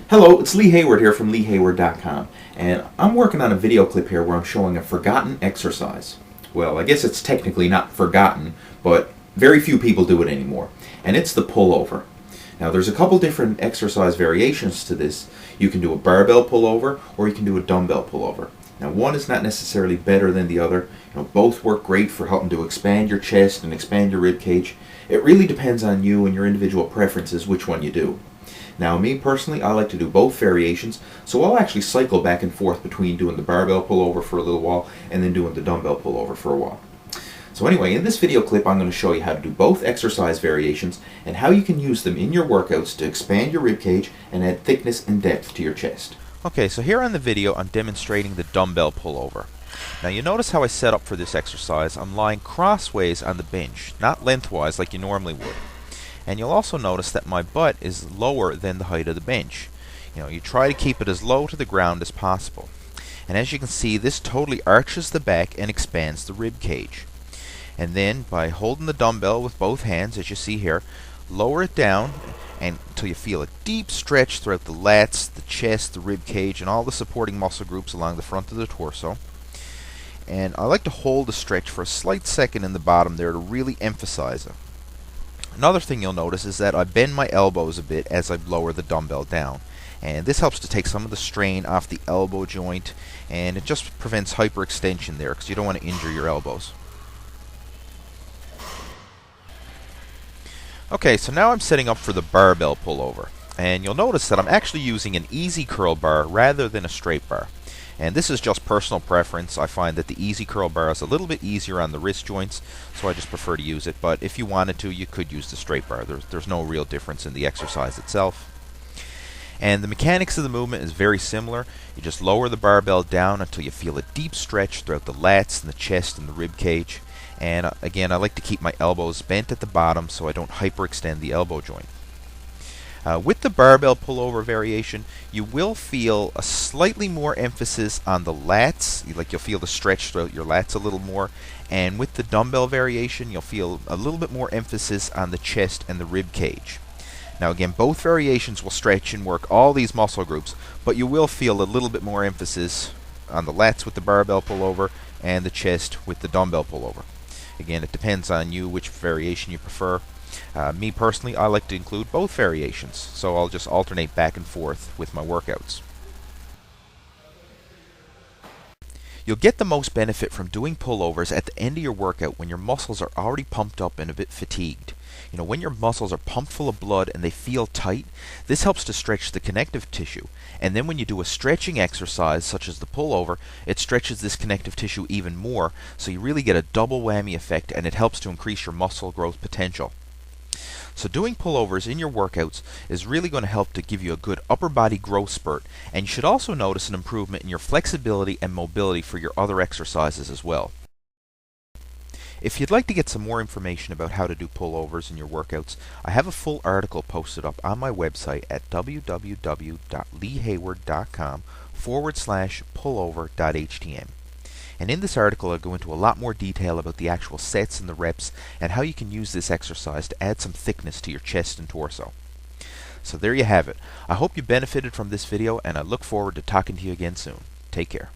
Hello, it's Lee Hayward here from LeeHayward.com, and I'm working on a video clip here where I'm showing a forgotten exercise. Well, I guess it's technically not forgotten, but very few people do it anymore, and it's the pullover. Now, there's a couple different exercise variations to this. You can do a barbell pullover, or you can do a dumbbell pullover. Now, one is not necessarily better than the other. Both work great for helping to expand your chest and expand your rib cage. It really depends on you and your individual preferences which one you do. Now, me personally, I like to do both variations, so I'll actually cycle back and forth between doing the barbell pullover for a little while and then doing the dumbbell pullover for a while. So anyway, in this video clip, I'm going to show you how to do both exercise variations and how you can use them in your workouts to expand your rib cage and add thickness and depth to your chest. Okay, so here on the video, I'm demonstrating the dumbbell pullover. Now you notice how I set up for this exercise. I'm lying crossways on the bench, not lengthwise like you normally would. And you'll also notice that my butt is lower than the height of the bench. You try to keep it as low to the ground as possible. And as you can see, this totally arches the back and expands the rib cage. And then by holding the dumbbell with both hands, as you see here, lower it down until you feel a deep stretch throughout the lats, the chest, the rib cage, and all the supporting muscle groups along the front of the torso. And I like to hold the stretch for a slight second in the bottom there to really emphasize it. Another thing you'll notice is that I bend my elbows a bit as I lower the dumbbell down. And this helps to take some of the strain off the elbow joint, and it just prevents hyperextension there because you don't want to injure your elbows. Okay, so now I'm setting up for the barbell pullover. And you'll notice that I'm actually using an easy curl bar rather than a straight bar. And this is just personal preference. I find that the easy curl bar is a little bit easier on the wrist joints, so I just prefer to use it. But if you wanted to, you could use the straight bar. There's no real difference in the exercise itself. And the mechanics of the movement is very similar. You just lower the barbell down until you feel a deep stretch throughout the lats and the chest and the rib cage. And again, I like to keep my elbows bent at the bottom so I don't hyperextend the elbow joint. With the barbell pullover variation, you will feel a slightly more emphasis on the lats, like you'll feel the stretch throughout your lats a little more, and with the dumbbell variation, you'll feel a little bit more emphasis on the chest and the rib cage. Now again, both variations will stretch and work all these muscle groups, but you will feel a little bit more emphasis on the lats with the barbell pullover and the chest with the dumbbell pullover. Again, it depends on you which variation you prefer. Me personally, I like to include both variations, so I'll just alternate back and forth with my workouts. You'll get the most benefit from doing pullovers at the end of your workout when your muscles are already pumped up and a bit fatigued. When your muscles are pumped full of blood and they feel tight, this helps to stretch the connective tissue. And then when you do a stretching exercise, such as the pullover, it stretches this connective tissue even more, so you really get a double whammy effect, and it helps to increase your muscle growth potential. So doing pullovers in your workouts is really going to help to give you a good upper body growth spurt, and you should also notice an improvement in your flexibility and mobility for your other exercises as well. If you'd like to get some more information about how to do pullovers in your workouts, I have a full article posted up on my website at www.leehayward.com/pullover.htm. And in this article, I go into a lot more detail about the actual sets and the reps and how you can use this exercise to add some thickness to your chest and torso. So there you have it. I hope you benefited from this video, and I look forward to talking to you again soon. Take care.